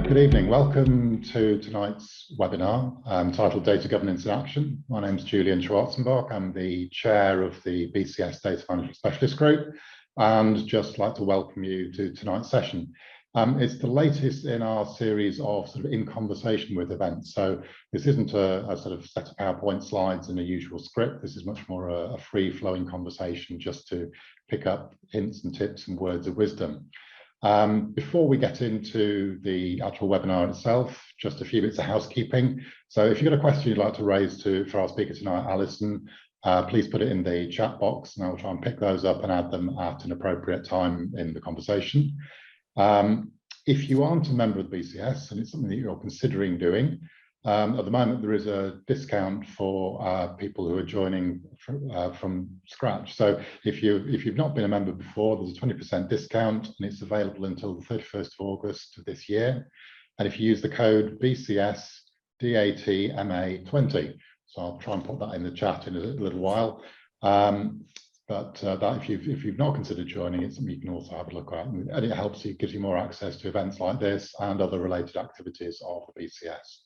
Good evening. Welcome to tonight's webinar titled Data Governance in Action. My name is Julian Schwarzenbach. I'm the chair of the BCS Data Management Specialist Group, and just like to welcome you to tonight's session. It's the latest in our series of sort of in conversation with events. So this isn't a sort of set of PowerPoint slides in a usual script. This is much more a free-flowing conversation just to pick up hints and tips and words of wisdom. Before we get into the actual webinar itself, just a few bits of housekeeping. So if you've got a question you'd like to raise for our speaker tonight, Alison, please put it in the chat box and I'll try and pick those up and add them at an appropriate time in the conversation. If you aren't a member of the BCS and it's something that you're considering doing, at the moment there is a discount for people who are joining from scratch. So if you've not been a member before, there's a 20% discount and it's available until the 31st of August of this year. And if you use the code BCS DATMA20, so I'll try and put that in the chat in a little while. But if you've not considered joining, it's something you can also have a look at, and it helps you, gives you more access to events like this and other related activities of the BCS.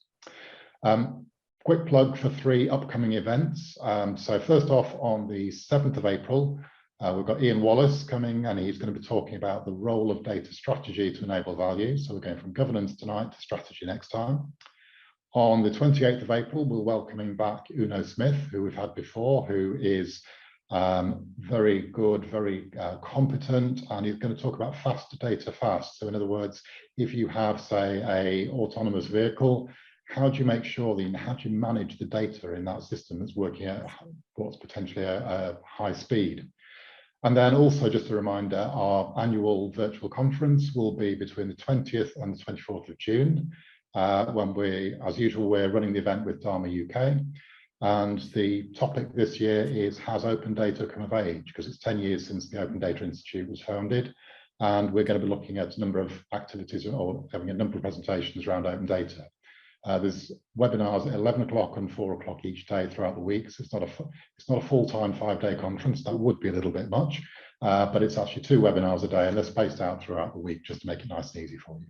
Quick plug for 3 upcoming events. So first off, on the 7th of April, we've got Ian Wallace coming, and he's going to be talking about the role of data strategy to enable value. So we're going from governance tonight to strategy next time. On the 28th of April, we're welcoming back Uno Smith, who we've had before, who is very good, very competent, and he's going to talk about faster data fast. So in other words, if you have, say, a autonomous vehicle, how do you make sure that how do you manage the data in that system that's working at what's potentially a high speed? And then also just a reminder, our annual virtual conference will be between the 20th and the 24th of June, when as usual, we're running the event with Dharma UK. And the topic this year is, has open data come of age? Because it's 10 years since the Open Data Institute was founded. And we're going to be looking at a number of activities or having a number of presentations around open data. There's webinars at 11 o'clock and 4 o'clock each day throughout the week. So it's not a full-time 5-day conference. That would be a little bit much, but it's actually 2 webinars a day, and they're spaced out throughout the week just to make it nice and easy for you.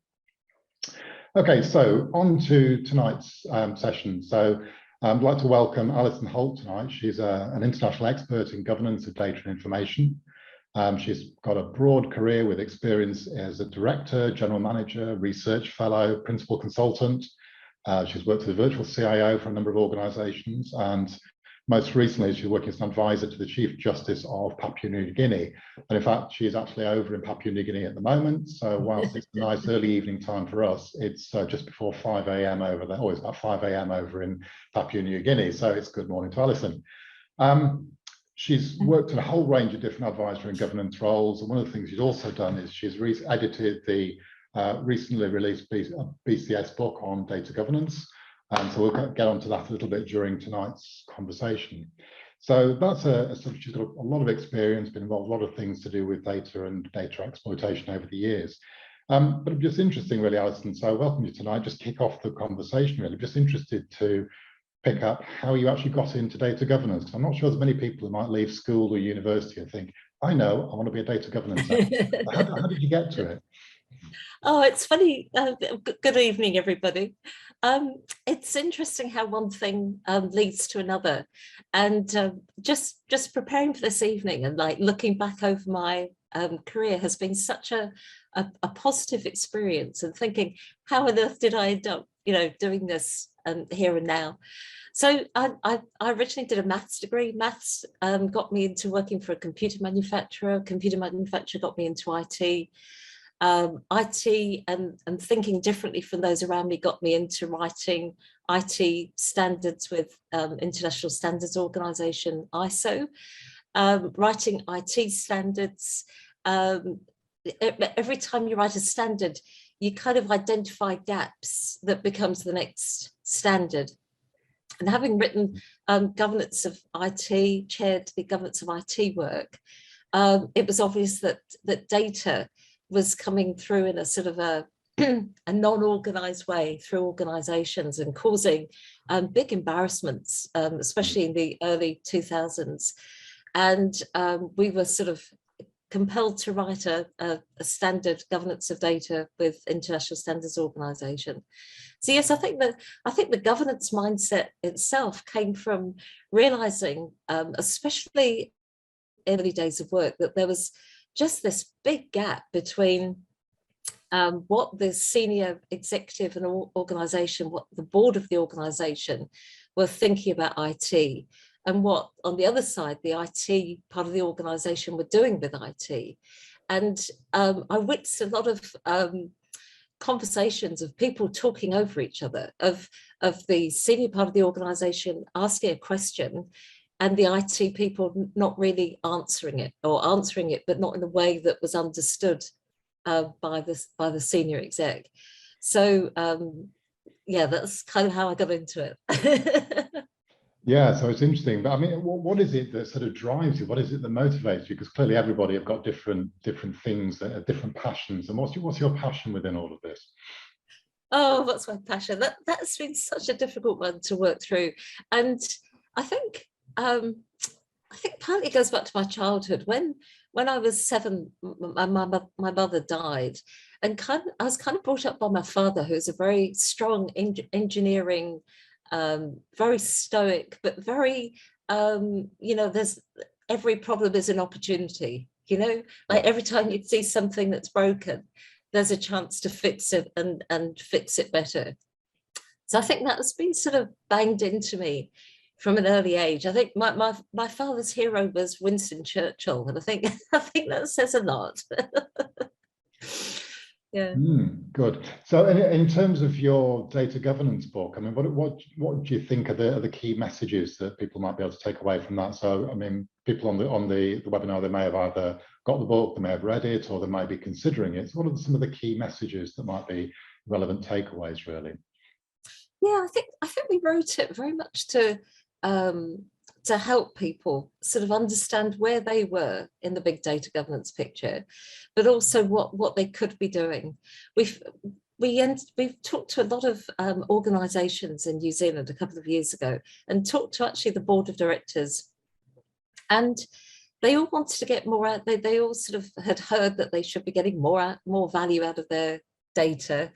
Okay, so on to tonight's session. So I'd like to welcome Alison Holt tonight. She's an international expert in governance of data and information. She's got a broad career with experience as a director, general manager, research fellow, principal consultant. She's worked as a virtual CIO for a number of organizations, and most recently she's working as an advisor to the Chief Justice of Papua New Guinea. And in fact, she's actually over in Papua New Guinea at the moment. So whilst it's a nice early evening time for us, it's just before 5 a.m. over there, or it's about 5 a.m. over in Papua New Guinea. So it's good morning to Alison. She's worked in a whole range of different advisory and governance roles. And one of the things she's also done is she's edited the recently released BCS book on data governance. So we'll get onto that a little bit during tonight's conversation. So that's she's got a lot of experience, been involved in a lot of things to do with data and data exploitation over the years. But just interesting, really, Alison. So welcome you tonight. Just kick off the conversation, really. Just interested to pick up how you actually got into data governance. I'm not sure there's many people who might leave school or university and think, I know, I want to be a data governance expert. How did you get to it? Oh, it's funny. Good evening, everybody. It's interesting how one thing leads to another. And just preparing for this evening and like looking back over my career has been such a positive experience, and thinking, how on earth did I end up, doing this here and now? So I originally did a maths degree. Maths got me into working for a computer manufacturer. Computer manufacturer got me into IT. IT and thinking differently from those around me got me into writing IT standards with International Standards Organization, ISO, writing IT standards. Every time you write a standard, you kind of identify gaps that becomes the next standard. And having written governance of IT, chaired the governance of IT work, it was obvious that data was coming through in a sort of a non-organized way through organizations and causing big embarrassments, especially in the early 2000s. And we were sort of compelled to write a standard governance of data with International Standards Organization. So yes, I think the governance mindset itself came from realizing, especially early days of work, that there was just this big gap between what the senior executive and organization, what the board of the organization were thinking about IT, and what on the other side the IT part of the organization were doing with IT. And I witnessed a lot of conversations of people talking over each other, of the senior part of the organization asking a question and the IT people not really answering it, or answering it but not in a way that was understood by the senior exec. So yeah, that's kind of how I got into it. Yeah, so it's interesting. But I mean, what is it that sort of drives you? What is it that motivates you? Because clearly everybody have got different things, different passions. And what's your passion within all of this? Oh, what's my passion? That's been such a difficult one to work through. And I think partly it goes back to my childhood. When I was 7, my mother died, and I was kind of brought up by my father, who's a very strong engineering, very stoic, but very, there's every problem is an opportunity, like every time you see something that's broken, there's a chance to fix it and fix it better. So I think that's been sort of banged into me from an early age. I think my father's hero was Winston Churchill, and I think that says a lot. Yeah. Good. So in terms of your data governance book, I mean, what do you think are the key messages that people might be able to take away from that? So I mean, people on the webinar, they may have either got the book, they may have read it, or they might be considering it. So what are some of the key messages that might be relevant takeaways, really? Yeah, I think we wrote it very much to help people sort of understand where they were in the big data governance picture, but also what they could be doing. We've talked to a lot of organisations in New Zealand a couple of years ago, and talked to actually the board of directors, and they all wanted to get more out. They all sort of had heard that they should be getting more value out of their data,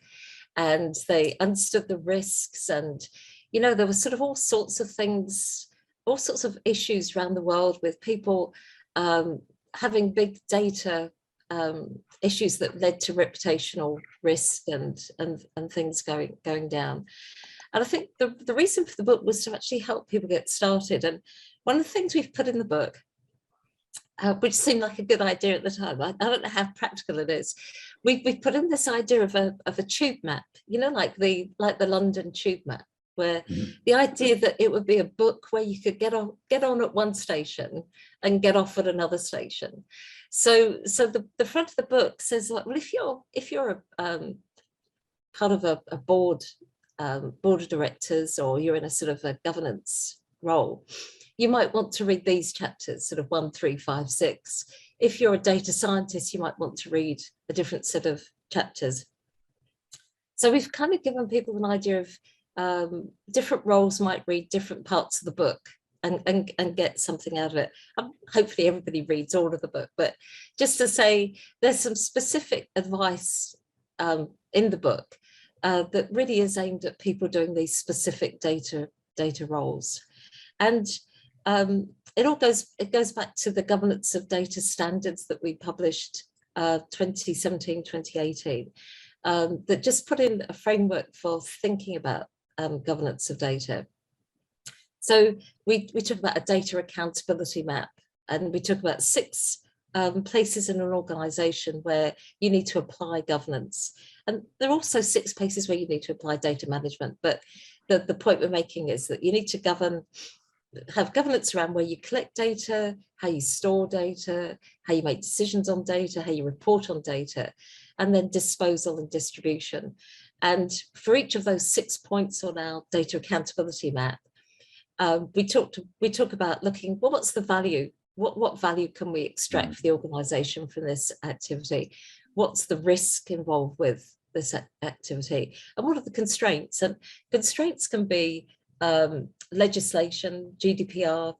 and they understood the risks, and there were sort of all sorts of things, all sorts of issues around the world with people having big data issues that led to reputational risk and things going down. And I think the reason for the book was to actually help people get started. And one of the things we've put in the book, which seemed like a good idea at the time, I don't know how practical it is. We've put in this idea of a tube map, like the London tube map, where the idea that it would be a book where you could get on at one station and get off at another station. So the front of the book says, like, well, if you're a part of a board of directors, or you're in a sort of a governance role, you might want to read these chapters, sort of 1, 3, 5, 6. If you're a data scientist, you might want to read a different set of chapters. So we've kind of given people an idea of different roles might read different parts of the book and get something out of it. Hopefully everybody reads all of the book, but just to say there's some specific advice in the book that really is aimed at people doing these specific data roles. And it goes back to the governance of data standards that we published 2017, 2018, that just put in a framework for thinking about governance of data. So we talk about a data accountability map, and we talk about 6 places in an organization where you need to apply governance. And there are also 6 places where you need to apply data management. But the point we're making is that you need to have governance around where you collect data, how you store data, how you make decisions on data, how you report on data, and then disposal and distribution. And for each of those 6 points on our data accountability map, we talk about looking, well, what's the value? What value can we extract for the organization from this activity? What's the risk involved with this activity? And what are the constraints? And constraints can be legislation, GDPR,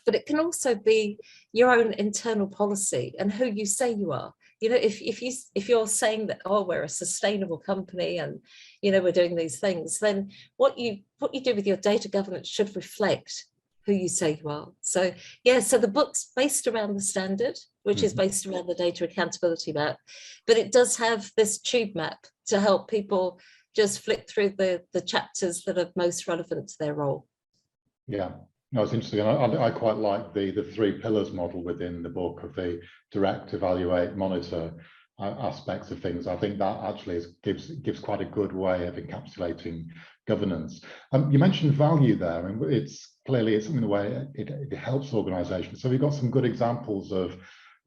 but it can also be your own internal policy and who you say you are. You know, if you're saying that, oh, we're a sustainable company and, you know, we're doing these things, then what you do with your data governance should reflect who you say you are. So yeah, so the book's based around the standard, which is based around the data accountability map, but it does have this tube map to help people just flick through the chapters that are most relevant to their role. Yeah, no, it's interesting. I quite like the 3 pillars model within the book of the direct, evaluate, monitor aspects of things. I think that actually gives quite a good way of encapsulating governance. You mentioned value there, and it's something the way it helps organisations. So we've got some good examples of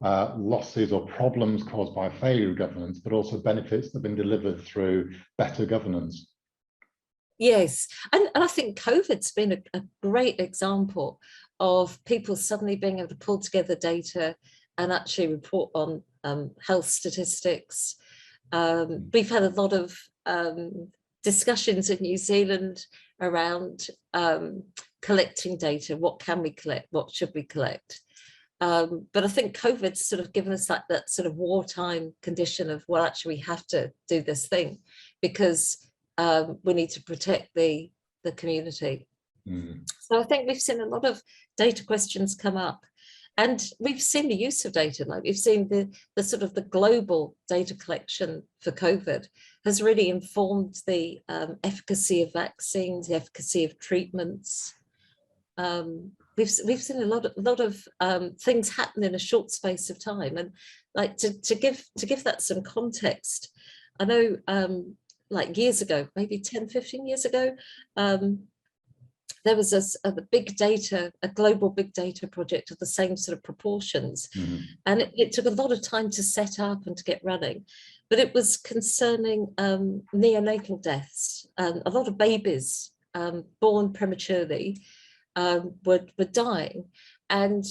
losses or problems caused by failure of governance, but also benefits that have been delivered through better governance. Yes, and I think COVID's been a great example of people suddenly being able to pull together data and actually report on health statistics. We've had a lot of discussions in New Zealand around collecting data. What can we collect? What should we collect? But I think COVID's sort of given us that sort of wartime condition of, well, actually we have to do this thing because we need to protect the community. So I think we've seen a lot of data questions come up, and we've seen the use of data. Like we've seen the sort of the global data collection for COVID has really informed the efficacy of vaccines, the efficacy of treatments. We've seen a lot of things happen in a short space of time, and like to give that some context, I know like years ago, maybe 10, 15 years ago, there was a global big data project of the same sort of proportions. And it took a lot of time to set up and to get running, but it was concerning neonatal deaths. A lot of babies born prematurely were dying. And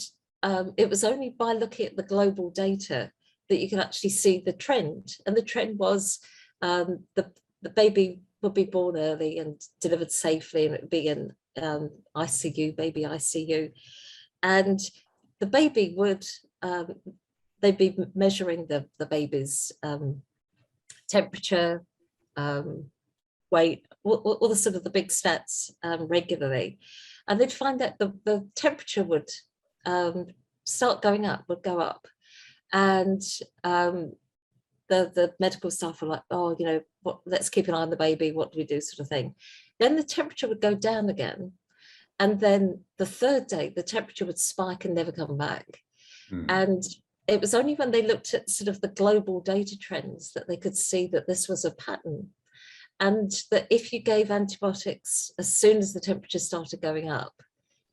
it was only by looking at the global data that you can actually see the trend. And the trend was the baby would be born early and delivered safely, and it would be in ICU, baby ICU. And the baby would, they'd be measuring the baby's temperature, weight, all the sort of the big stats regularly. And they'd find that the temperature would start going up, would go up. And the medical staff were like, oh, you know, let's keep an eye on the baby, what do we do, sort of thing. Then the temperature would go down again. And then the third day, the temperature would spike and never come back. And it was only when they looked at sort of the global data trends that they could see that this was a pattern. And that if you gave antibiotics as soon as the temperature started going up,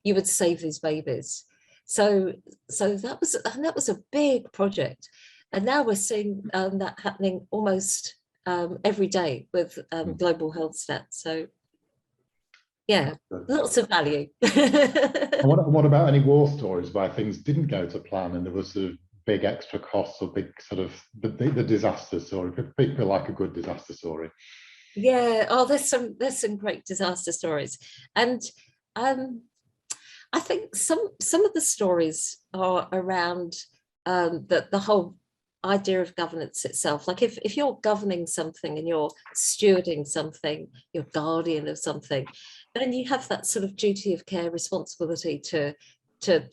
you would save these babies. So that was a big project. And now we're seeing that happening almost every day with global health stats. So yeah, lots of value. What about any war stories where things didn't go to plan and there was sort of big extra costs or big sort of the disaster story? People like a good disaster story. Yeah, oh, there's some great disaster stories. And I think some of the stories are around the whole idea of governance itself. Like if you're governing something and you're stewarding something, you're guardian of something, then you have that sort of duty of care, responsibility to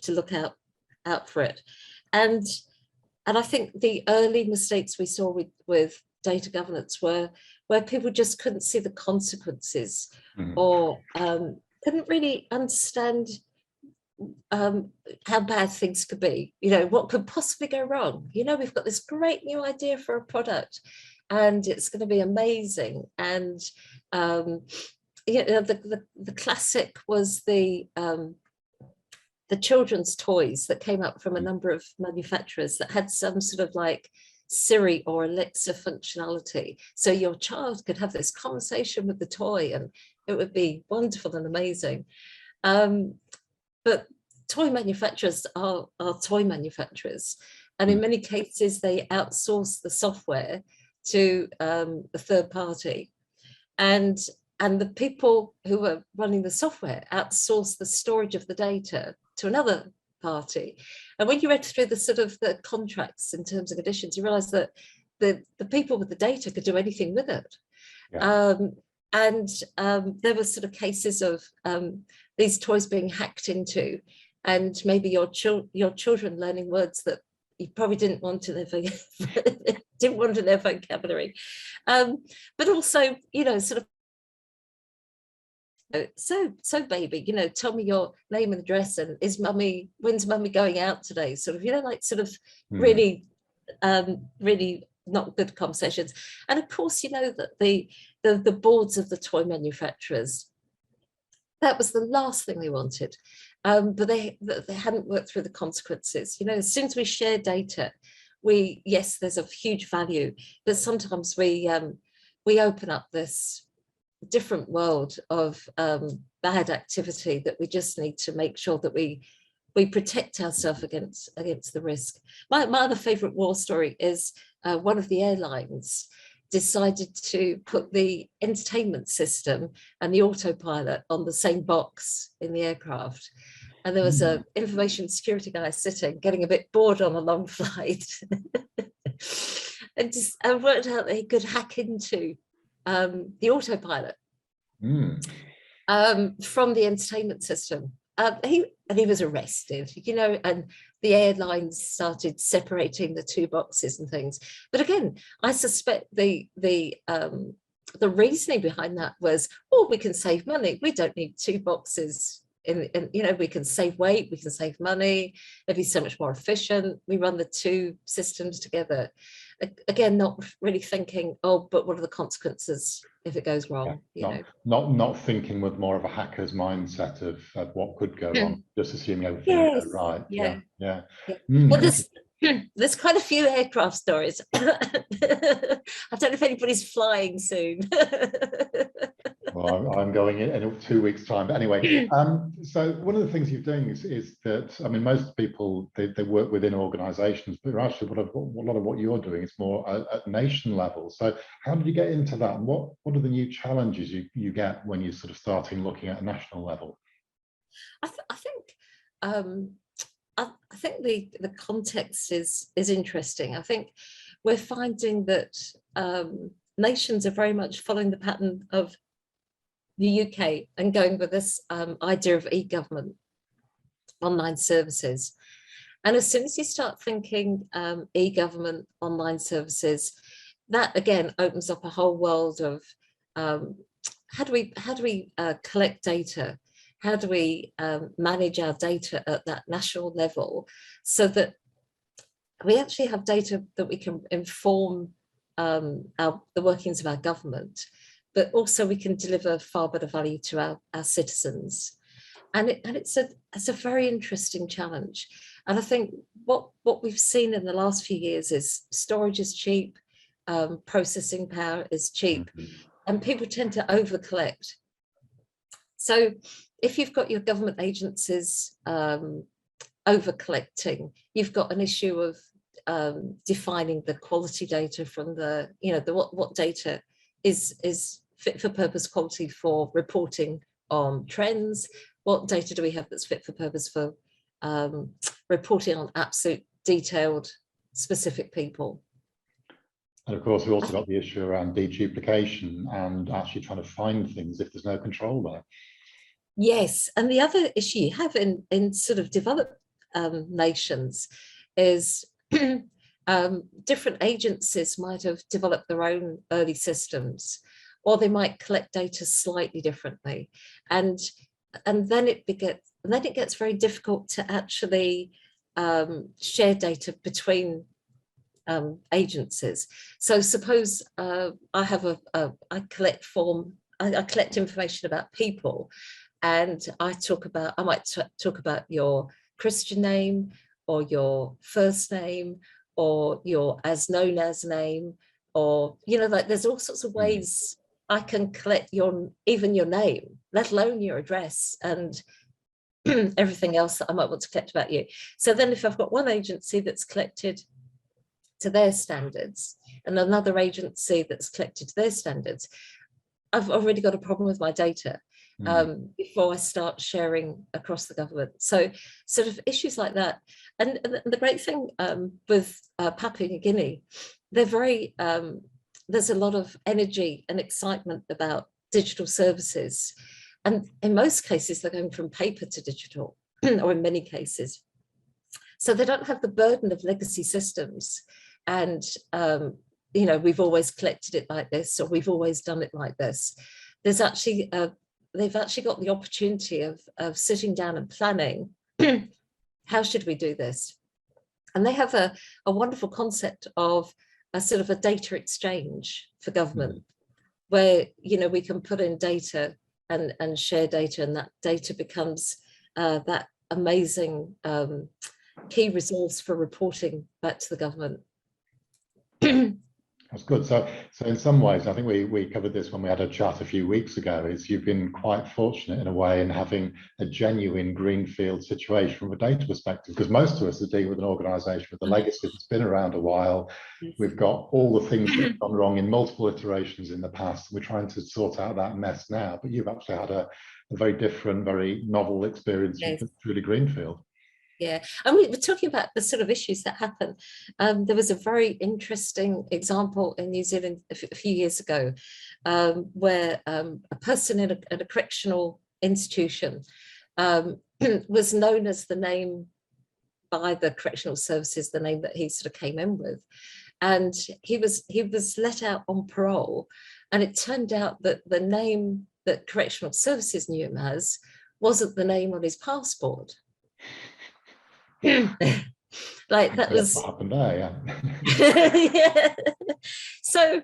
look out for it. And I think the early mistakes we saw with data governance were where people just couldn't see the consequences or couldn't really understand how bad things could be, you know, what could possibly go wrong. You know, we've got this great new idea for a product and it's going to be amazing. And you know, the classic was the children's toys that came up from a number of manufacturers that had some sort of like Siri or Alexa functionality. So your child could have this conversation with the toy and it would be wonderful and amazing. But toy manufacturers are toy manufacturers. And in many cases, they outsource the software to a third party. And the people who are running the software outsource the storage of the data to another party. And when you read through the sort of the contracts in terms and conditions, you realize that the people with the data could do anything with it. Yeah. There were sort of cases of these toys being hacked into, and maybe your children learning words that you probably didn't want in their vocabulary, but also, you know, sort of, so baby, you know, tell me your name and address, and when's mummy going out today, sort of, you know, like sort of really really not good conversations. And of course, you know, that the boards of the toy manufacturers, that was the last thing they wanted, but they hadn't worked through the consequences. You know, as soon as we share data, yes, there's a huge value, but sometimes we open up this different world of bad activity that we just need to make sure that we protect ourselves against the risk. My other favorite war story is one of the airlines decided to put the entertainment system and the autopilot on the same box in the aircraft. And there was an information security guy sitting, getting a bit bored on a long flight, and worked out that he could hack into the autopilot from the entertainment system. He was arrested, you know, and the airlines started separating the two boxes and things. But again, I suspect the reasoning behind that was, oh, we can save money. We don't need two boxes. You know, we can save weight, we can save money. It'd be so much more efficient. We run the two systems together. Again, not really thinking, oh, but what are the consequences if it goes wrong? Yeah, not thinking with more of a hacker's mindset of what could go wrong, just assuming everything will go right. Yeah. Well, there's quite a few aircraft stories. I don't know if anybody's flying soon. Well, I'm going in 2 weeks' time. But anyway, so one of the things you're doing is that, I mean, most people, they work within organisations, but actually a lot of what you're doing is more at nation level. So how did you get into that? And what are the new challenges you get when you're sort of starting looking at a national level? I think the context is interesting. I think we're finding that nations are very much following the pattern of the UK and going with this idea of e-government, online services. And as soon as you start thinking e-government, online services, that again opens up a whole world of how do we collect data? How do we manage our data at that national level so that we actually have data that we can inform the workings of our government, but also we can deliver far better value to our citizens. And it's a very interesting challenge. And I think what we've seen in the last few years is storage is cheap, processing power is cheap, and people tend to over collect. So if you've got your government agencies over collecting, you've got an issue of defining the quality data from what data is fit for purpose quality for reporting on trends. What data do we have that's fit for purpose for reporting on absolute detailed specific people? And of course, we've also got the issue around deduplication and actually trying to find things if there's no control there. Yes, and the other issue you have in sort of developed nations is different agencies might have developed their own early systems, or they might collect data slightly differently, and then it gets very difficult to actually share data between agencies. So suppose I have I collect information about people, and I might talk about your Christian name, or your first name, or your as known as name, or like there's all sorts of ways I can collect even your name, let alone your address and everything else that I might want to collect about you. So then if I've got one agency that's collected to their standards and another agency that's collected to their standards, I've already got a problem with my data. before I start sharing across the government. So sort of issues like that. And the great thing with Papua New Guinea, they're very, there's a lot of energy and excitement about digital services. And in most cases, they're going from paper to digital, or in many cases. So they don't have the burden of legacy systems. And, you know, we've always collected it like this, or we've always done it like this. There's actually, they've actually got the opportunity of sitting down and planning, how should we do this? And they have a wonderful concept of a sort of a data exchange for government, where, you know, we can put in data and share data, and that data becomes that amazing key resource for reporting back to the government. That's good. So in some ways, I think we covered this when we had a chat a few weeks ago, is you've been quite fortunate in a way in having a genuine greenfield situation from a data perspective, because most of us are dealing with an organisation with a legacy that's been around a while. We've got all the things that have gone wrong in multiple iterations in the past. We're trying to sort out that mess now, but you've actually had a very different, very novel experience, yes, truly greenfield. Yeah, and we were talking about the sort of issues that happen. There was a very interesting example in New Zealand a few years ago, where a person in a correctional institution was known as the name by the correctional services, the name that he sort of came in with, and he was let out on parole, and it turned out that the name that correctional services knew him as wasn't the name on his passport. Like that was what happened there, yeah. yeah. So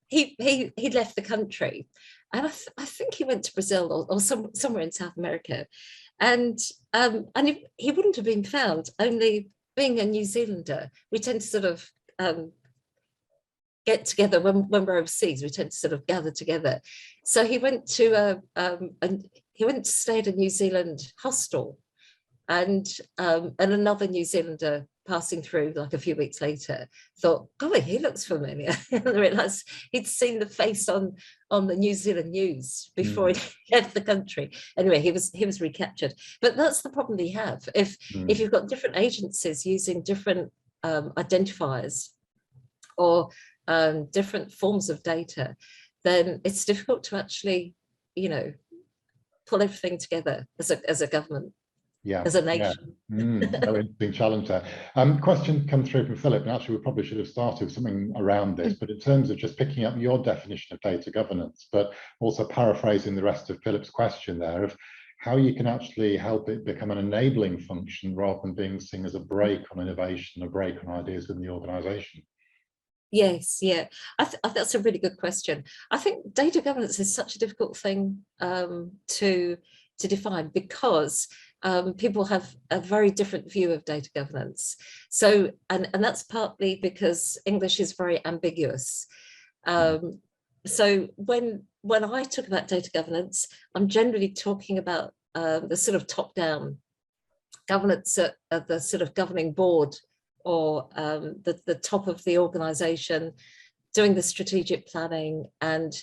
he left the country, and I think he went to Brazil or somewhere in South America, and he wouldn't have been found. Only being a New Zealander, we tend to sort of get together when we're overseas. We tend to sort of gather together. So he went to he went to stay at a New Zealand hostel. And another New Zealander passing through like a few weeks later thought, golly, he looks familiar. And I realised he'd seen the face on the New Zealand news before he left the country. Anyway, he was recaptured. But that's the problem we have. If you've got different agencies using different identifiers or different forms of data, then it's difficult to actually, you know, pull everything together as a government. Yeah, as a nation. Yeah. Interesting challenge there. Question come through from Philip, and actually we probably should have started with something around this, but in terms of just picking up your definition of data governance, but also paraphrasing the rest of Philip's question there of how you can actually help it become an enabling function rather than being seen as a brake on innovation, a brake on ideas within the organisation. Yes, yeah, I think that's a really good question. I think data governance is such a difficult thing to define, because people have a very different view of data governance. So, and that's partly because English is very ambiguous. So when I talk about data governance, I'm generally talking about the sort of top-down governance at the sort of governing board, or the top of the organization, doing the strategic planning and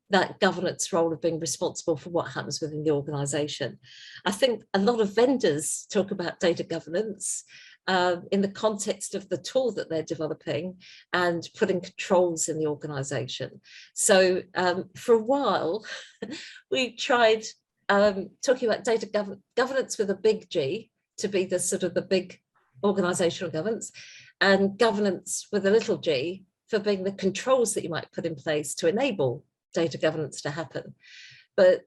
that governance role of being responsible for what happens within the organization. I think a lot of vendors talk about data governance in the context of the tool that they're developing and putting controls in the organization. So for a while, we tried talking about data governance with a big G to be the sort of the big organizational governance, and governance with a little g for being the controls that you might put in place to enable data governance to happen. But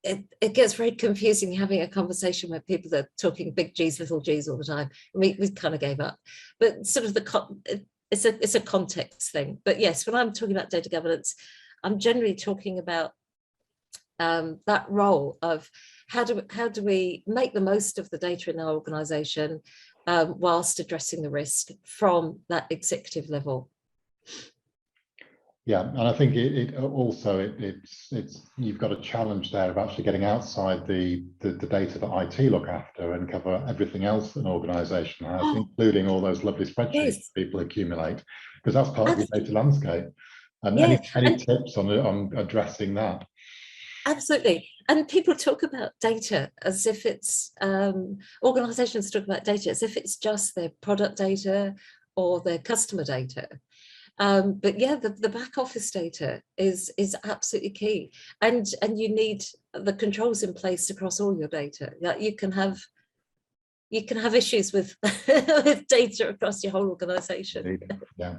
it gets very confusing having a conversation where people are talking big G's, little g's all the time. We kind of gave up. But sort of it's a context thing. But yes, when I'm talking about data governance, I'm generally talking about that role of how do we make the most of the data in our organisation whilst addressing the risk from that executive level. Yeah, and I think it's you've got a challenge there of actually getting outside the data that IT look after and cover everything else that an organisation has, including all those lovely spreadsheets people accumulate, because that's part of the data landscape. And any tips on addressing that? Absolutely. And people talk about data as if it's, organizations talk about data as if it's just their product data or their customer data. But yeah, the back office data is absolutely key. And you need the controls in place across all your data. That you can have issues with, with data across your whole organization. Yeah.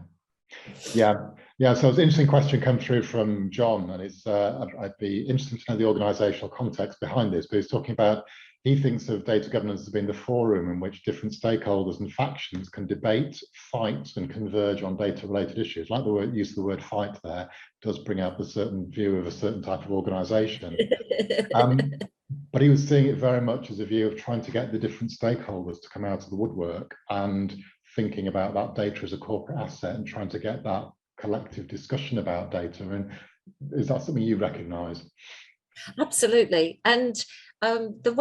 Yeah. So it's an interesting question come through from John, and it's I'd be interested to know the organizational context behind this, but he's talking about, he thinks of data governance as being the forum in which different stakeholders and factions can debate, fight, and converge on data-related issues. Like the use of the word fight there does bring up a certain view of a certain type of organization. But he was seeing it very much as a view of trying to get the different stakeholders to come out of the woodwork and thinking about that data as a corporate asset and trying to get that collective discussion about data. And is that something you recognise? Absolutely. And the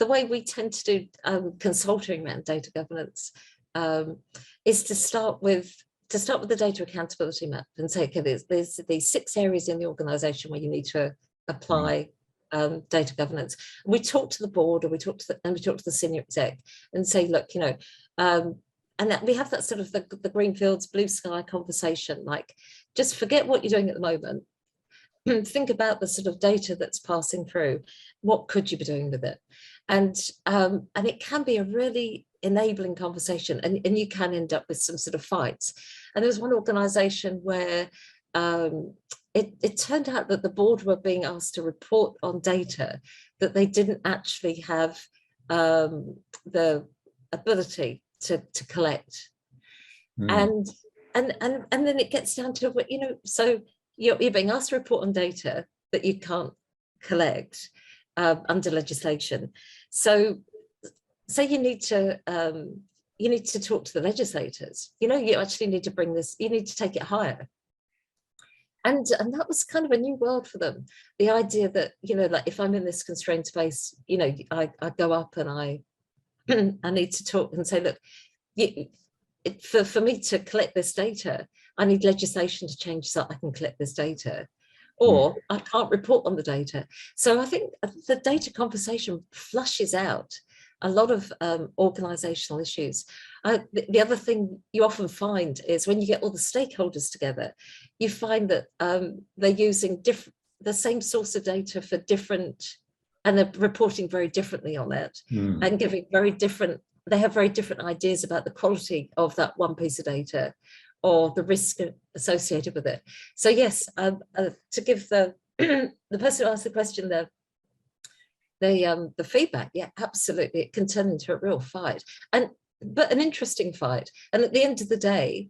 way we tend to do consulting around data governance is to start with the data accountability map and say, okay, there's these 6 areas in the organisation where you need to apply data governance. And we talk to the board, or we talk to the senior exec and say, look, you know, and that we have that sort of the greenfields blue sky conversation, like just forget what you're doing at the moment. Think about the sort of data that's passing through. What could you be doing with it? And it can be a really enabling conversation, and you can end up with some sort of fights. And there was one organisation where it turned out that the board were being asked to report on data that they didn't actually have the ability to collect. And then it gets down to, you know, so you're being asked to report on data that you can't collect under legislation. So you need to talk to the legislators. You know, you actually need to bring this, you need to take it higher. And that was kind of a new world for them. The idea that, you know, like if I'm in this constrained space, you know, I go up and I need to talk and say, look, for me to collect this data, I need legislation to change so I can collect this data, or I can't report on the data. So I think the data conversation flushes out a lot of organizational issues. The other thing you often find is when you get all the stakeholders together, you find that they're using the same source of data for different, and they're reporting very differently on it and giving they have very different ideas about the quality of that one piece of data or the risk associated with it. So yes, to give the person who asked the question the feedback, yeah, absolutely, it can turn into a real fight, but an interesting fight. And at the end of the day,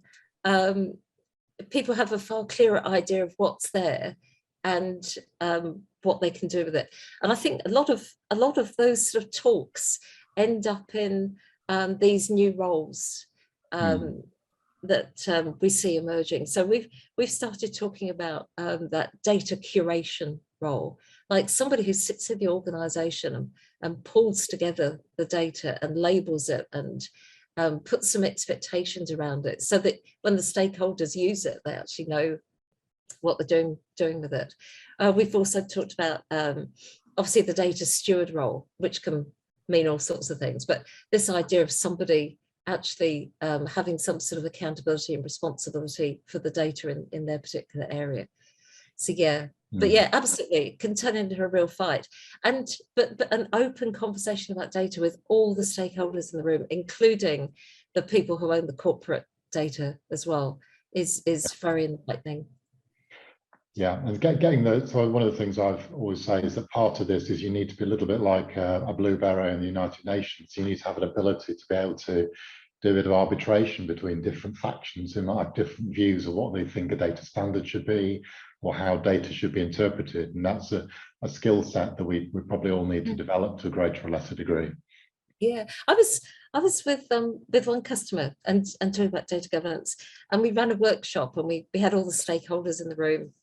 people have a far clearer idea of what's there and what they can do with it. And I think a lot of those sort of talks end up in these new roles that we see emerging. So we've started talking about that data curation role, like somebody who sits in the organization and pulls together the data and labels it and puts some expectations around it, so that when the stakeholders use it, they actually know what they're doing with it. We've also talked about obviously the data steward role, which can mean all sorts of things, but this idea of somebody actually having some sort of accountability and responsibility for the data in their particular area. So yeah, but yeah, absolutely, it can turn into a real fight. And but an open conversation about data with all the stakeholders in the room, including the people who own the corporate data as well, is very enlightening. Yeah, and getting those. So one of the things I've always say is that part of this is you need to be a little bit like a blue beret in the United Nations. You need to have an ability to be able to do a bit of arbitration between different factions who might have different views of what they think a data standard should be or how data should be interpreted. And that's a skill set that we probably all need to develop to a greater or lesser degree. Yeah, I was with one customer and talking about data governance, and we ran a workshop and we had all the stakeholders in the room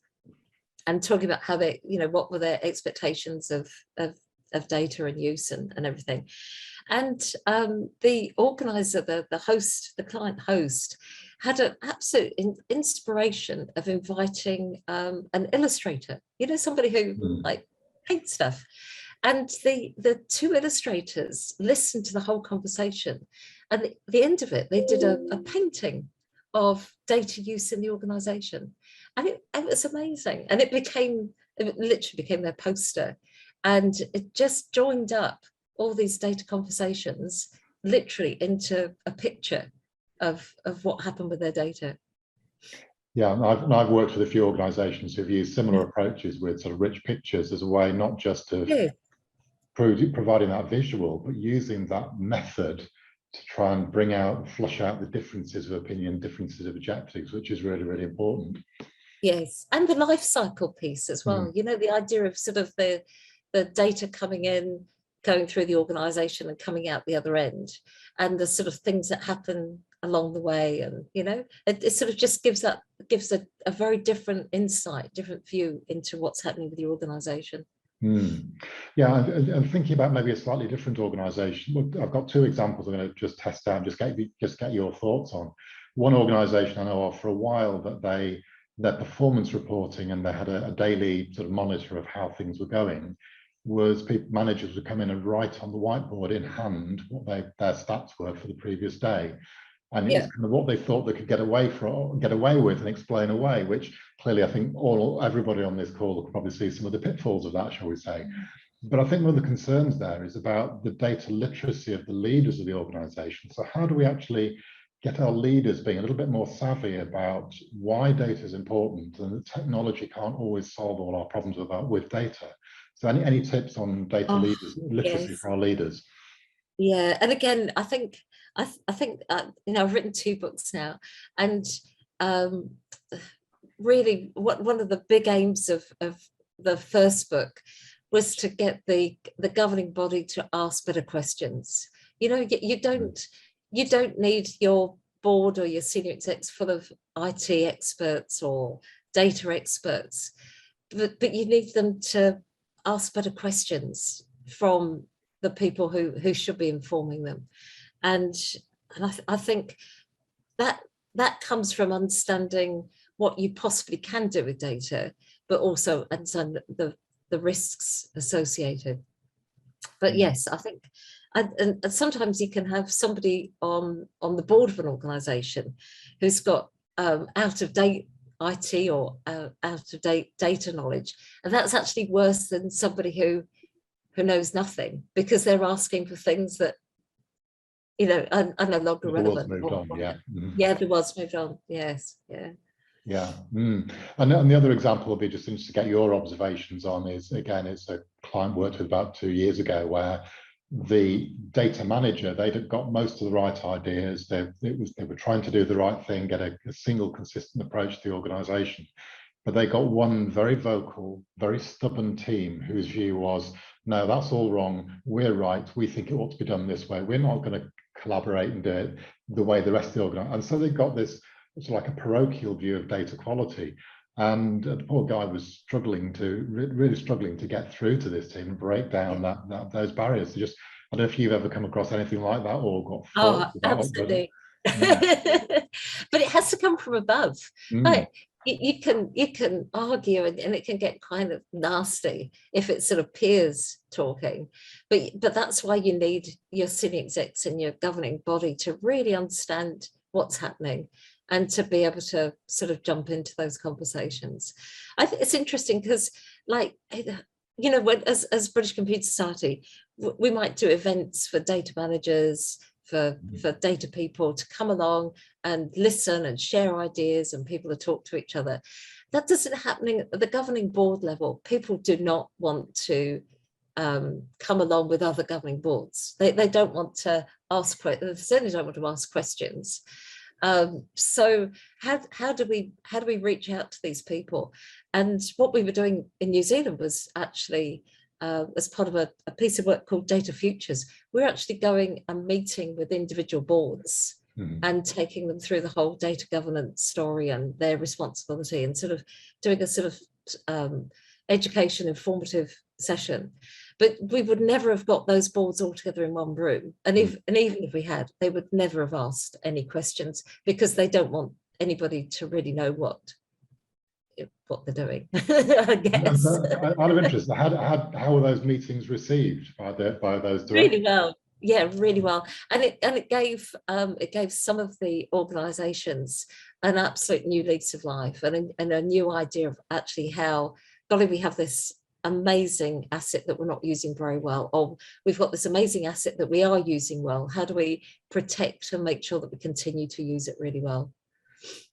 and talking about how they, you know, what were their expectations of data and use and everything. And the organizer, the host, the client host, had an absolute inspiration of inviting an illustrator, you know, somebody who like paint stuff. And the two illustrators listened to the whole conversation. And at the end of it, they did a painting of data use in the organization. And it was amazing. And it literally became their poster. And it just joined up all these data conversations literally into a picture of what happened with their data. Yeah, and I've worked with a few organizations who've used similar approaches with sort of rich pictures as a way not just of providing that visual, but using that method to try and flush out the differences of opinion, differences of objectives, which is really, really important. Yes, and the life cycle piece as well. You know, the idea of sort of the data coming in, going through the organization and coming out the other end, and the sort of things that happen along the way. And, you know, it sort of just gives a very different insight, different view into what's happening with your organization. Yeah, and thinking about maybe a slightly different organization, I've got two examples I'm going to just test out and just get your thoughts on. One organization I know of for a while, that their performance reporting, and they had a daily sort of monitor of how things were going, was managers would come in and write on the whiteboard in hand what their stats were for the previous day. And it's kind of what they thought they could get away with and explain away, which clearly I think everybody on this call will probably see some of the pitfalls of that, shall we say. But I think one of the concerns there is about the data literacy of the leaders of the organization. So how do we actually get our leaders being a little bit more savvy about why data is important, and that technology can't always solve all our problems with data? So any tips on data literacy for our leaders? Yeah, and again, I think you know, I've written 2 books now, and really one of the big aims of the first book was to get the governing body to ask better questions. You know, you don't need your board or your senior execs full of IT experts or data experts, but you need them to ask better questions from the people who should be informing them. And I think that comes from understanding what you possibly can do with data, but also understand the risks associated. But yes, I think, and sometimes you can have somebody on the board of an organization who's got out of date IT or out of date data knowledge, and that's actually worse than somebody who knows nothing, because they're asking for things that, you know, are no longer relevant. Moved on, yeah. Yeah, the world's moved on. Yes, yeah. Yeah, and the other example would be just interested to get your observations on is, again, it's a client worked with about 2 years ago, where the data manager, they'd got most of the right ideas. They were trying to do the right thing, get a single consistent approach to the organization. But they got one very vocal, very stubborn team whose view was, no, that's all wrong. We're right. We think it ought to be done this way. We're not going to collaborate and do it the way the rest of the organization. And so they got this, it's like a parochial view of data quality. And the poor guy was really struggling to get through to this team and break down those barriers. So just, I don't know if you've ever come across anything like that or got thoughts about absolutely. But it has to come from above. Like, you can argue and it can get kind of nasty if it's sort of peers talking, but that's why you need your senior execs and your governing body to really understand what's happening and to be able to sort of jump into those conversations. I think it's interesting because, like, you know, when as British Computer Society, we might do events for data managers, for data people to come along and listen and share ideas and people to talk to each other. That doesn't happen at the governing board level. People do not want to come along with other governing boards. They don't want to ask, they certainly don't want to ask questions. So how do we reach out to these people? And what we were doing in New Zealand was actually, as part of a piece of work called Data Futures, we're actually going and meeting with individual boards and taking them through the whole data governance story and their responsibility, and sort of doing a sort of education informative session. But we would never have got those boards all together in one room. And even if we had, they would never have asked any questions, because they don't want anybody to really know what what they're doing, I guess. Out of interest, how were those meetings received by those directors? Really well. Yeah, really well. And it gave some of the organizations an absolute new lease of life, and a new idea of actually how, golly, we have this amazing asset that we're not using very well, or we've got this amazing asset that we are using well. How do we protect and make sure that we continue to use it really well?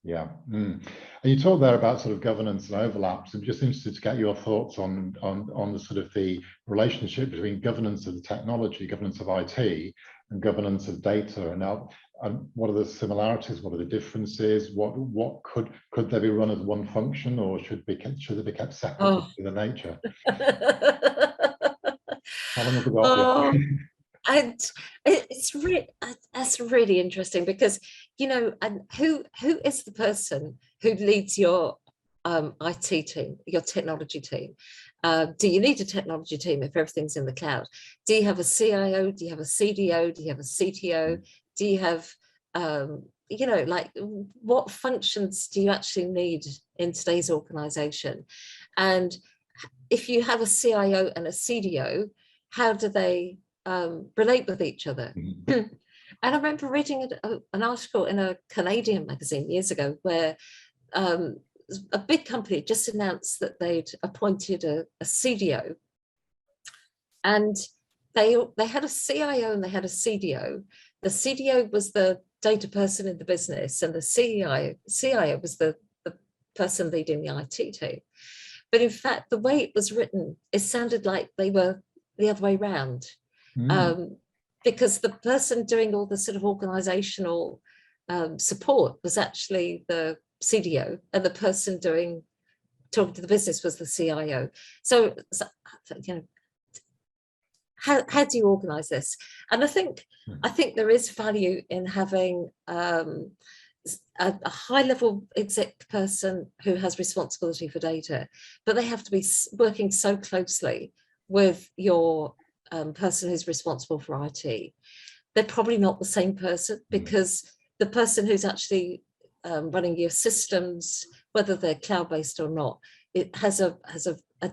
Yeah. And you talked there about sort of governance and overlaps. I'm just interested to get your thoughts on the sort of the relationship between governance of the technology, governance of IT, and governance of data. And now, what are the similarities? What are the differences? What could they be run as one function, or should they be kept separate to the nature? How long have we got? And it's really, that's really interesting, because, you know, and who is the person who leads your IT team, your technology team? Do you need a technology team if everything's in the cloud? Do you have a CIO? Do you have a CDO? Do you have a CTO? Do you have, you know, like, what functions do you actually need in today's organization? And if you have a CIO and a CDO, how do they relate with each other? And I remember reading an article in a Canadian magazine years ago where a big company just announced that they'd appointed a CDO, and they had a CIO and they had a CDO. The CDO was the data person in the business, and the CIO was the person leading the IT team. But in fact, the way it was written, it sounded like they were the other way around. Because the person doing all the sort of organizational support was actually the CDO, and the person talking to the business was the CIO. So you know, how do you organize this? And I think there is value in having a high-level exec person who has responsibility for data, but they have to be working so closely with your person who's responsible for IT. They're probably not the same person, because the person who's actually running your systems, whether they're cloud-based or not, it has a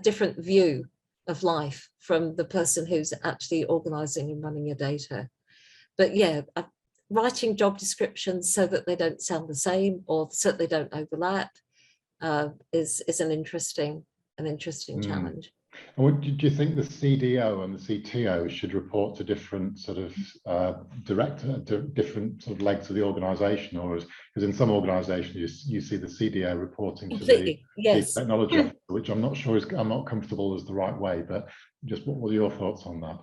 different view of life from the person who's actually organizing and running your data. But yeah, writing job descriptions so that they don't sound the same, or so that they don't overlap, is an interesting challenge. And do you think the CDO and the CTO should report to different sort of different sort of legs of the organisation, or because in some organisations you see the CDO reporting to the Chief Technology Officer, which I'm not sure I'm not comfortable as the right way. But just what are your thoughts on that?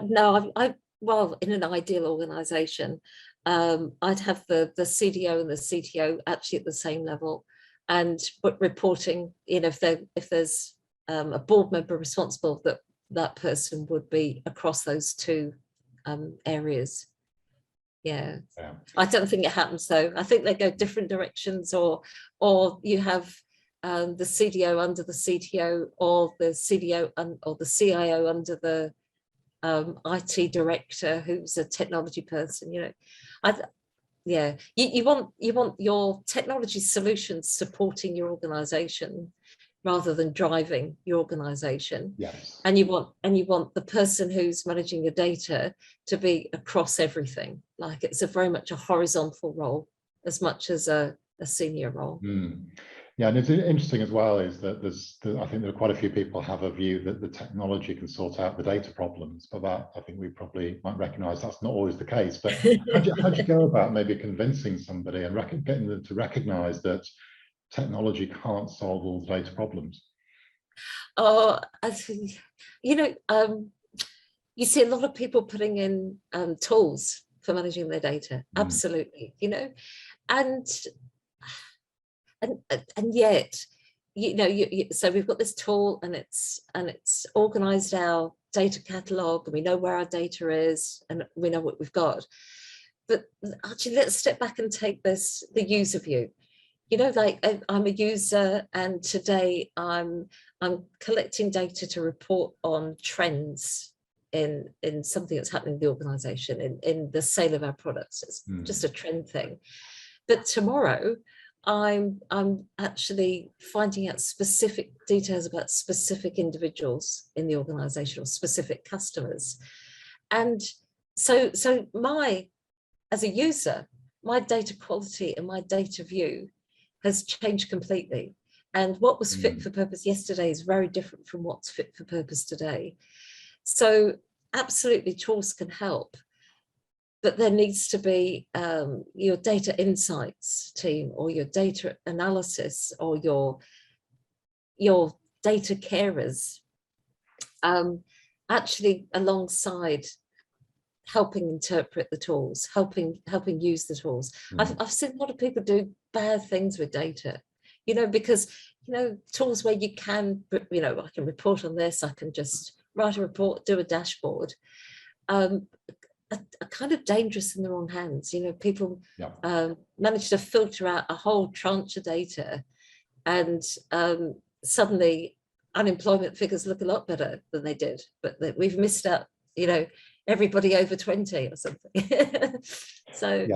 No, well, in an ideal organisation, I'd have the CDO and the CTO actually at the same level, and but reporting, you know, if there's a board member responsible, that person would be across those two areas. Yeah. I don't think it happens though. I think they go different directions, or you have the CDO under the CTO, or the CDO or the CIO under the IT director, who's a technology person. You know, you want your technology solutions supporting your organization rather than driving your organization. Yes. And you want the person who's managing the data to be across everything. Like, it's very much a horizontal role as much as a senior role. Yeah, and it's interesting as well is that I think there are quite a few people have a view that the technology can sort out the data problems, but that, I think we probably might recognise that's not always the case. But how do you go about maybe convincing somebody and getting them to recognise that technology can't solve all the data problems? Oh, you know, you see a lot of people putting in tools for managing their data. Absolutely, you know, and yet, you know, so we've got this tool, and it's organized our data catalog, and we know where our data is, and we know what we've got. But actually, let's step back and take the user view. You know, like, I'm a user, and today I'm collecting data to report on trends in something that's happening in the organization, in the sale of our products. It's just a trend thing. But tomorrow I'm actually finding out specific details about specific individuals in the organization or specific customers. And so as a user, my data quality and my data view has changed completely. And what was fit for purpose yesterday is very different from what's fit for purpose today. So absolutely tools can help, but there needs to be your data insights team or your data analysis or your data carers actually alongside helping interpret the tools, helping use the tools. I've seen a lot of people do bad things with data, you know, because, you know, tools where you can, you know, I can report on this, I can just write a report, do a dashboard, are kind of dangerous in the wrong hands. You know, people manage to filter out a whole tranche of data, and suddenly unemployment figures look a lot better than they did, but we've missed out, you know, everybody over 20 or something. So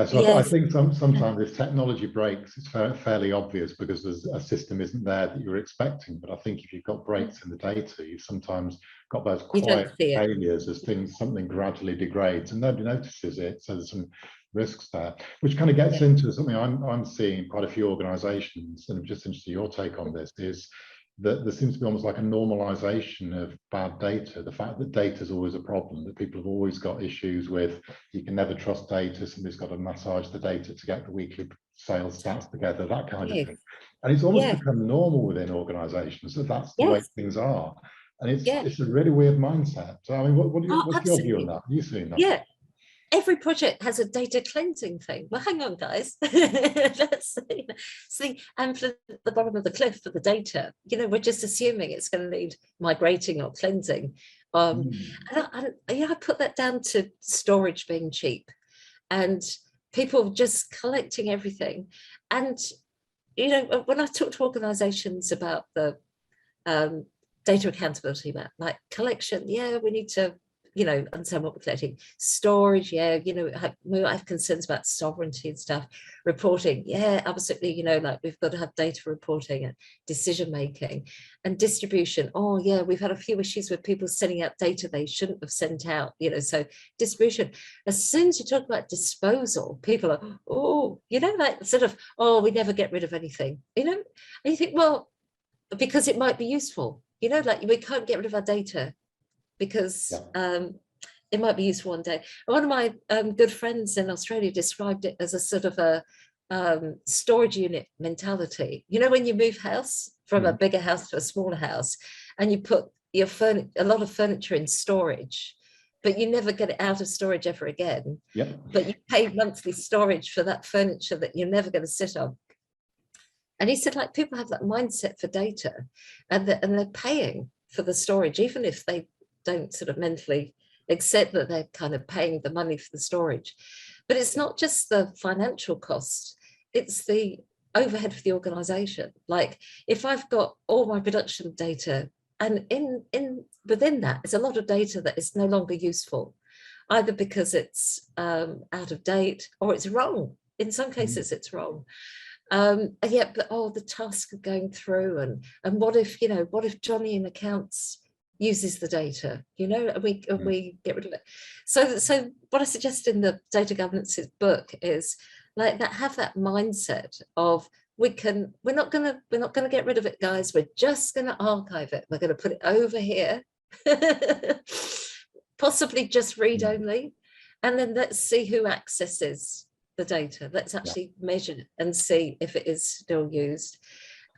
so I think sometimes if technology breaks, it's fairly obvious because there's a system isn't there that you're expecting. But I think if you've got breaks in the data, you've sometimes got those quiet failures as something gradually degrades and nobody notices it. So there's some risks there, which kind of gets into something I'm seeing in quite a few organizations, and I'm just interested in your take on this, is that there seems to be almost like a normalization of bad data. The fact that data is always a problem, that people have always got issues with, you can never trust data, somebody's got to massage the data to get the weekly sales stats together, that kind of thing. And it's almost become normal within organizations that that's the way things are. And it's a really weird mindset. So I mean, what's your view on that? Are you seeing that? Yeah. Every project has a data cleansing thing. Well, hang on, guys. Let's see. And for the bottom of the cliff for the data, you know, we're just assuming it's going to need migrating or cleansing. And I put that down to storage being cheap and people just collecting everything. And, you know, when I talk to organizations about the data accountability, like collection, we need to, you know, understand what we're collecting. Storage, you know, I have concerns about sovereignty and stuff. Reporting, absolutely, you know, like we've got to have data reporting and decision making. And distribution, we've had a few issues with people sending out data they shouldn't have sent out, you know, so distribution. As soon as you talk about disposal, people are, you know, like sort of, we never get rid of anything, you know, and you think, well, because it might be useful, you know, like we can't get rid of our data because it might be useful one day. One of my good friends in Australia described it as a sort of a storage unit mentality. You know, when you move house from a bigger house to a smaller house and you put your a lot of furniture in storage, but you never get it out of storage ever again. But you pay monthly storage for that furniture that you're never going to sit on. And he said, like, people have that mindset for data and they're paying for the storage, even if they don't sort of mentally accept that they're kind of paying the money for the storage. But it's not just the financial cost, it's the overhead for the organization. Like if I've got all my production data and within that is a lot of data that is no longer useful, either because it's out of date or it's wrong. In some cases it's wrong. And yet, but the task of going through and what if, you know, what if Johnny in accounts uses the data, you know, and we get rid of it. So what I suggest in the data governance book is like that, have that mindset of we're not gonna get rid of it, guys. We're just gonna archive it. We're gonna put it over here, possibly just read only, and then let's see who accesses the data. Let's actually measure it and see if it is still used,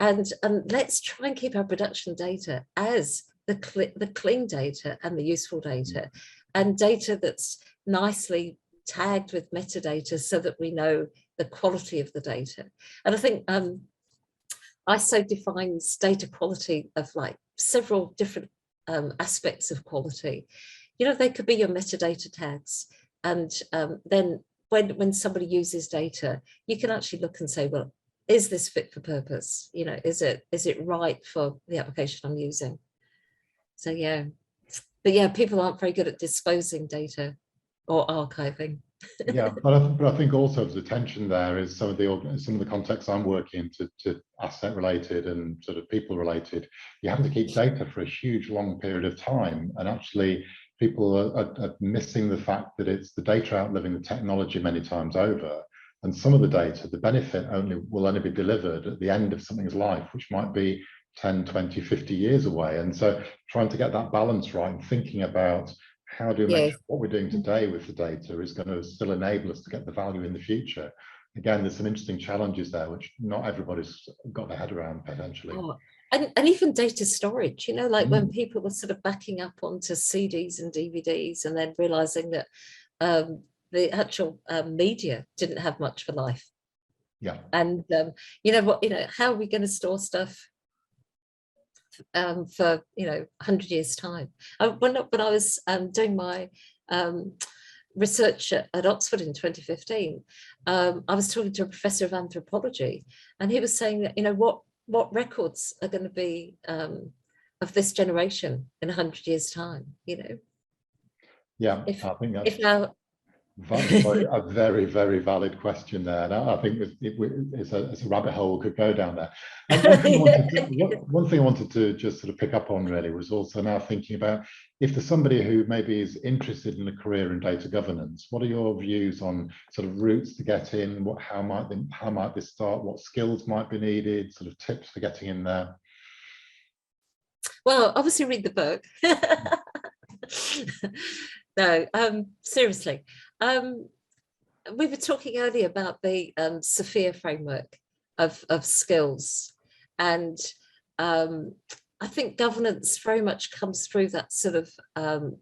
and let's try and keep our production data as the clean data and the useful data, and data that's nicely tagged with metadata so that we know the quality of the data. And I think ISO defines data quality of like several different aspects of quality. You know, they could be your metadata tags, and then when somebody uses data, you can actually look and say, well, is this fit for purpose? You know, is it right for the application I'm using? So but people aren't very good at disposing data or archiving. Yeah, but I think also the tension there is some of the contexts I'm working in to asset related and sort of people related. You have to keep data for a huge long period of time, and actually people are missing the fact that it's the data outliving the technology many times over. And some of the data, the benefit will only be delivered at the end of something's life, which might be 10, 20, 50 years away. And so trying to get that balance right and thinking about how do we make Yes. sure what we're doing today with the data is going to still enable us to get the value in the future. Again, there's some interesting challenges there, which not everybody's got their head around potentially. Oh, and even data storage, you know, like when people were sort of backing up onto CDs and DVDs and then realizing that the actual media didn't have much for life. Yeah. And you know what, how are we going to store stuff for 100 years time? When I was doing my research at Oxford in 2015, I was talking to a professor of anthropology, and he was saying that what records are going to be of this generation in 100 years time, Yeah, if I think if that's now a very, very valid question there. And I think it's a rabbit hole we could go down there. And one thing I wanted to just sort of pick up on really was also now thinking about if there's somebody who maybe is interested in a career in data governance, what are your views on sort of routes to get in? How might this start? What skills might be needed? Sort of tips for getting in there? Well, obviously read the book. No, seriously. We were talking earlier about the Sophia framework of skills, and I think governance very much comes through that sort of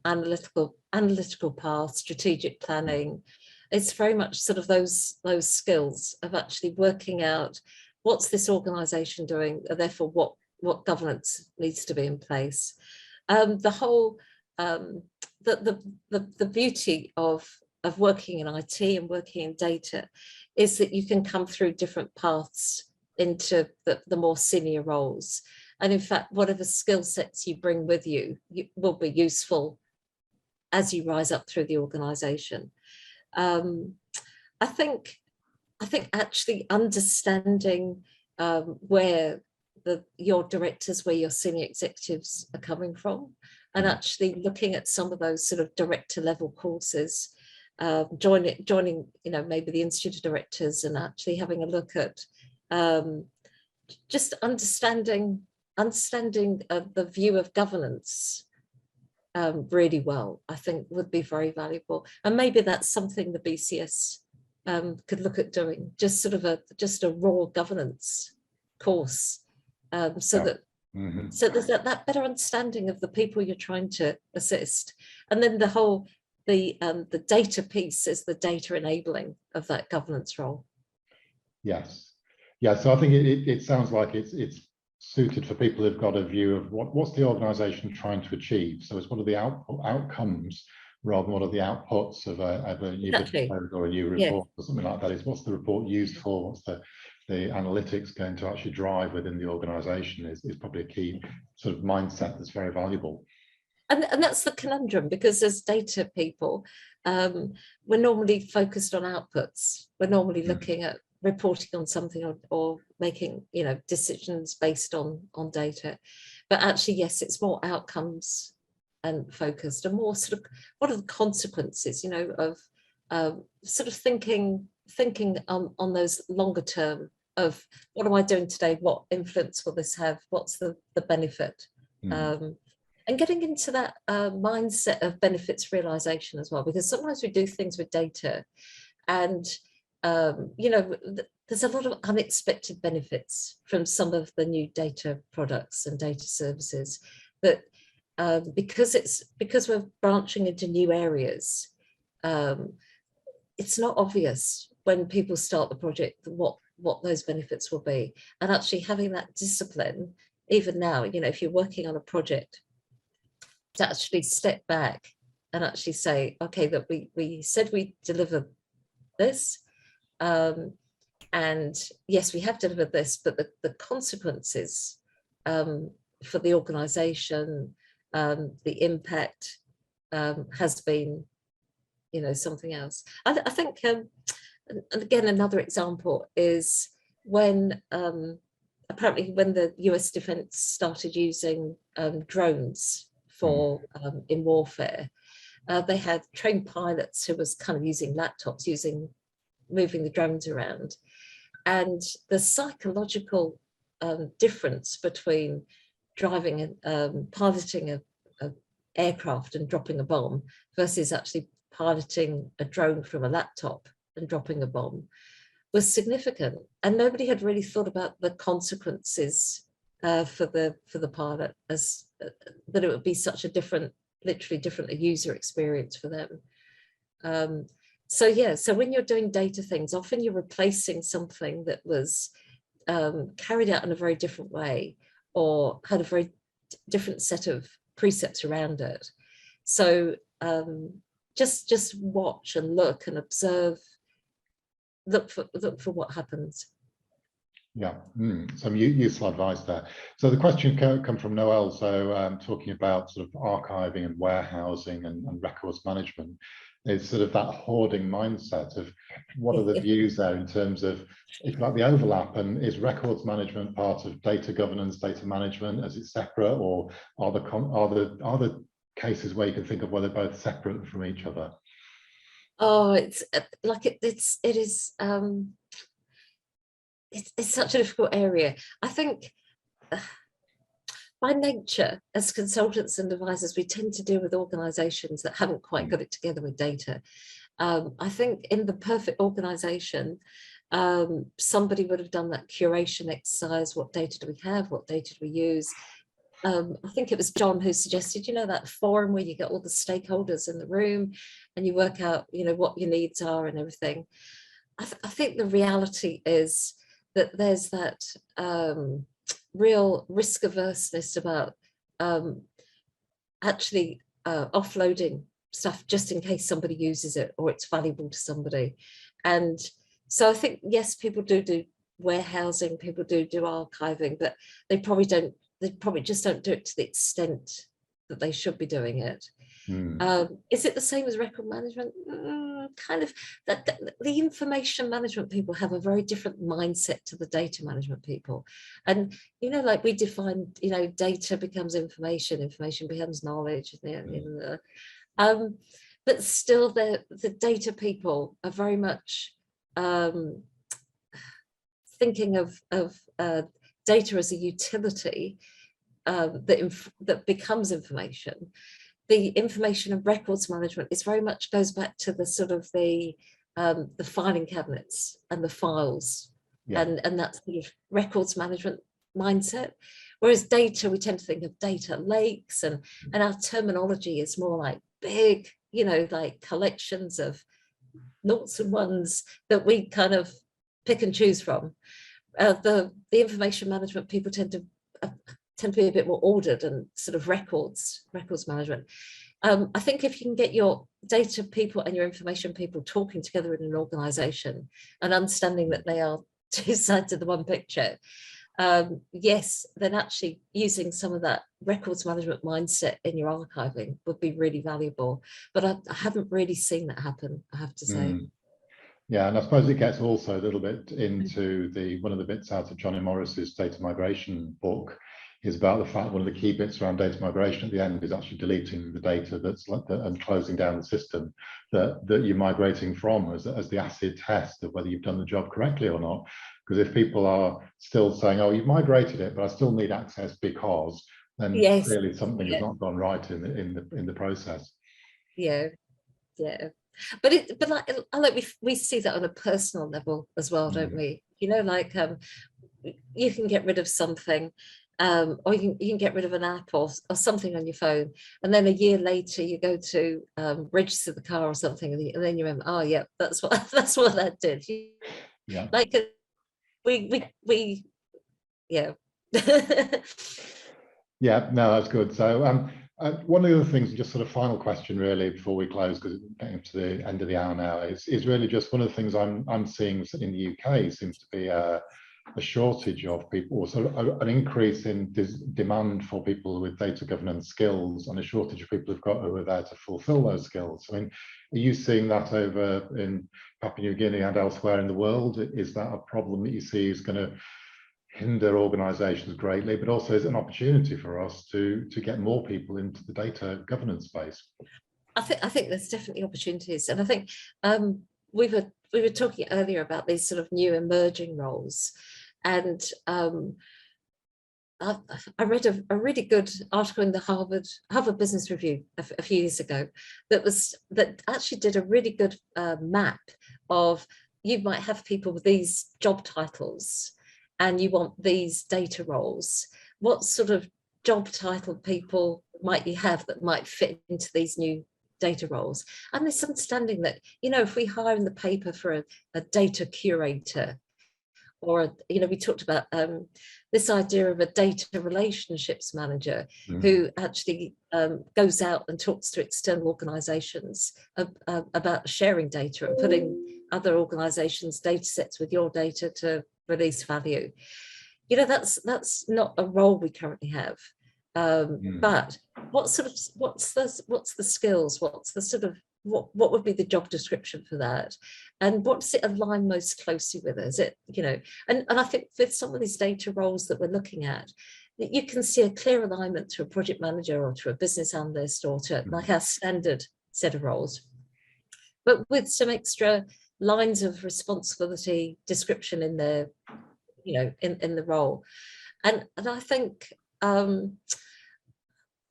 analytical path, strategic planning. It's very much sort of those skills of actually working out what's this organisation doing, and therefore what governance needs to be in place. The whole the beauty of working in IT and working in data is that you can come through different paths into the more senior roles. And in fact, whatever skill sets you bring with you will be useful as you rise up through the organisation. I think actually understanding where your directors, where your senior executives are coming from, and actually looking at some of those sort of director level courses, joining maybe the Institute of Directors, and actually having a look at just understanding the view of governance really well, I think would be very valuable. And maybe that's something the BCS could look at doing, just sort of a raw governance course, so that so there's that better understanding of the people you're trying to assist. And then the data piece is the data enabling of that governance role. Yes. Yeah, so I think it sounds like it's suited for people who've got a view of what's the organisation trying to achieve. So it's what are the outcomes rather than what are the outputs of a new or a new report or something like that. Is what's the report used for? What's the analytics going to actually drive within the organisation is probably a key sort of mindset that's very valuable. And that's the conundrum, because as data people, we're normally focused on outputs. We're normally looking at reporting on something or making decisions based on data. But actually, yes, it's more outcomes and focused, and more sort of what are the consequences, of sort of thinking on those longer term of what am I doing today? What influence will this have? What's the benefit? And getting into that mindset of benefits realization as well, because sometimes we do things with data and, there's a lot of unexpected benefits from some of the new data products and data services that because we're branching into new areas, it's not obvious when people start the project what those benefits will be. And actually having that discipline, even now, if you're working on a project, to actually step back and actually say, okay, that we said we deliver this, and yes, we have delivered this, but the consequences for the organisation, the impact has been something else. I think, and again, another example is when apparently when the US Defense started using drones for in warfare, they had trained pilots who was kind of using laptops, moving the drones around, and the psychological difference between driving and piloting a aircraft and dropping a bomb versus actually piloting a drone from a laptop and dropping a bomb was significant, and nobody had really thought about the consequences for the pilot, as that it would be such a literally different user experience for them. So yeah, so when you're doing data things, often you're replacing something that was carried out in a very different way or had a very different set of precepts around it. So just watch and look and observe, look for what happens. Yeah, some useful advice there. So the question come from Noel, so talking about sort of archiving and warehousing and records management. It's sort of that hoarding mindset of what are the views there in terms of, if you like, the overlap, and is records management part of data governance, data management, as it's separate, or are the cases where you can think of where they're both separate from each other? Oh, it's like it is it's such a difficult area. I think by nature, as consultants and advisors, we tend to deal with organizations that haven't quite got it together with data. I think in the perfect organization, somebody would have done that curation exercise. What data do we have? What data do we use? I think it was John who suggested, that forum where you get all the stakeholders in the room and you work out, what your needs are and everything. I think the reality is that there's that real risk averseness about actually offloading stuff just in case somebody uses it or it's valuable to somebody. And so I think, yes, people do warehousing, people do archiving, but they probably just don't do it to the extent that they should be doing it. Is it the same as record management? Kind of. The information management people have a very different mindset to the data management people. And, like we define, data becomes information, information becomes knowledge. But still the data people are very much thinking of data as a utility that becomes information. The information and records management is very much goes back to the sort of the filing cabinets and the files, and that sort of records management mindset. Whereas data, we tend to think of data lakes, and our terminology is more like big, like collections of noughts and ones that we kind of pick and choose from. The information management people tend to be a bit more ordered and sort of records management. I think if you can get your data people and your information people talking together in an organization and understanding that they are two sides of the one picture, yes, then actually using some of that records management mindset in your archiving would be really valuable. But I haven't really seen that happen, I have to say. Yeah, and I suppose it gets also a little bit into one of the bits out of Johnny Morris's data migration book is about the fact one of the key bits around data migration at the end is actually deleting the data and closing down the system that you're migrating from as the acid test of whether you've done the job correctly or not. Because if people are still saying, oh, you've migrated it, but I still need access because, then clearly something has not gone right in the process. Yeah. But we see that on a personal level as well, don't we? Like you can get rid of something, or you can get rid of an app or something on your phone, and then a year later you go to register the car or something, and then you remember, oh yeah, that's what that did. Yeah. Like we yeah. Yeah, no, that's good. So one of the other things, just sort of final question really before we close, because it's getting to the end of the hour now, is really just one of the things I'm seeing in the UK seems to be a shortage of people, or sort of an increase in demand for people with data governance skills, and a shortage of people who are there to fulfill those skills. I mean, are you seeing that over in Papua New Guinea and elsewhere in the world? Is that a problem that you see is going to hinder organisations greatly, but also is an opportunity for us to get more people into the data governance space? I think there's definitely opportunities, and I think we were talking earlier about these sort of new emerging roles, and I read a really good article in the Harvard Business Review a few years ago that actually did a really good map of, you might have people with these job titles and you want these data roles. What sort of job title people might you have that might fit into these new data roles? And this understanding that, you know, if we hire in the paper for a data curator, or, you know, we talked about this idea of a data relationships manager who actually goes out and talks to external organizations about sharing data and putting other organizations' data sets with your data to release value. You know, that's not a role we currently have. But what's the skills? What's the sort of, what would be the job description for that, and what does it align most closely with? Is it, you know, and I think with some of these data roles that we're looking at, that you can see a clear alignment to a project manager or to a business analyst or to like our standard set of roles, but with some extra lines of responsibility description in there, you know, in the role. And I think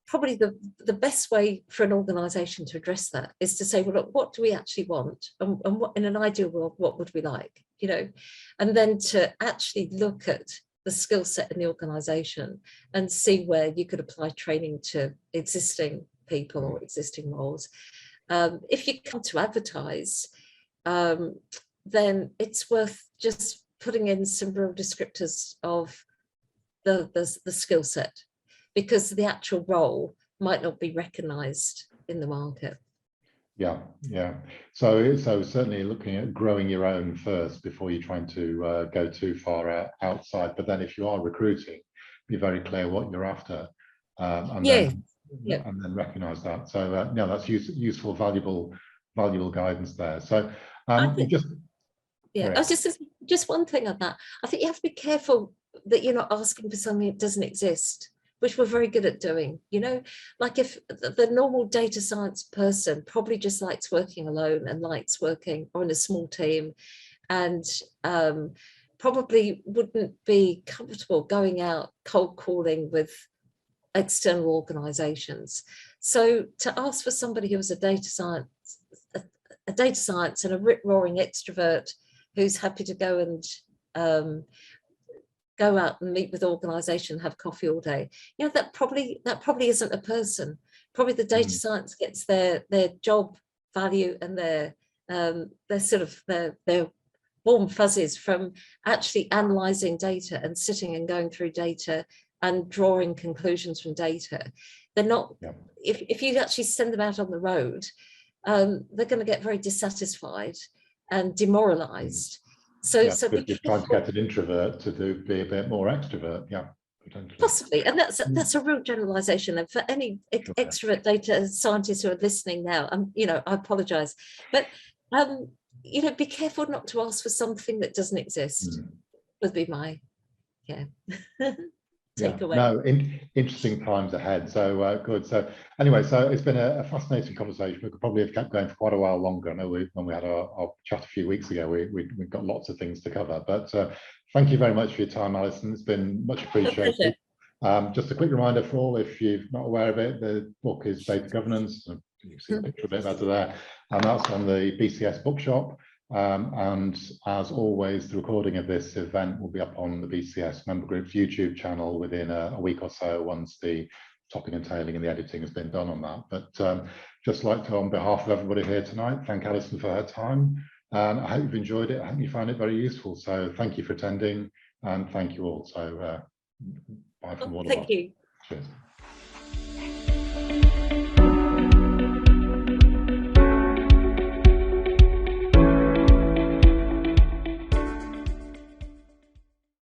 probably the best way for an organisation to address that is to say, well, look, what do we actually want, and what, in an ideal world, what would we like, you know, and then to actually look at the skill set in the organisation and see where you could apply training to existing people or existing roles. If you come to advertise, then it's worth just putting in some real descriptors of the skill set, because the actual role might not be recognised in the market. Yeah. So certainly looking at growing your own first before you're trying to go too far outside. But then if you are recruiting, be very clear what you're after, and then recognise that. So no, that's useful, valuable guidance there. So I was just one thing on that. I think you have to be careful that you're not asking for something that doesn't exist, which we're very good at doing. You know, like if the normal data science person probably just likes working alone and likes working or in a small team, and probably wouldn't be comfortable going out cold calling with external organizations. So to ask for somebody who was a data science and a rip-roaring extrovert who's happy to go and go out and meet with organization, have coffee all day, you know, that probably isn't a person. Probably the data science gets their job value and their sort of their warm fuzzies from actually analyzing data and sitting and going through data and drawing conclusions from data. They're not, if you actually send them out on the road, they're going to get very dissatisfied and demoralized. So you're trying to get an introvert to be a bit more extrovert, potentially. Possibly, and that's a real generalization. And for any extrovert data scientists who are listening now, you know, I apologize, but you know, be careful not to ask for something that doesn't exist. Would be my takeaway. No, interesting times ahead. So good. So anyway, so it's been a fascinating conversation. We could probably have kept going for quite a while longer. I know when we had our chat a few weeks ago, we've got lots of things to cover. But thank you very much for your time, Alison. It's been much appreciated. Just a quick reminder for all, if you're not aware of it, the book is Data Governance. You can see the picture a bit better there, and that's on the BCS bookshop. And as always, the recording of this event will be up on the BCS member group's YouTube channel within a week or so, once the topping and tailing and the editing has been done on that. But just like to, on behalf of everybody here tonight, thank Alison for her time, and I hope you've enjoyed it. I hope you found it very useful. So thank you for attending, and thank you all. So bye from all of us. Thank you. Cheers.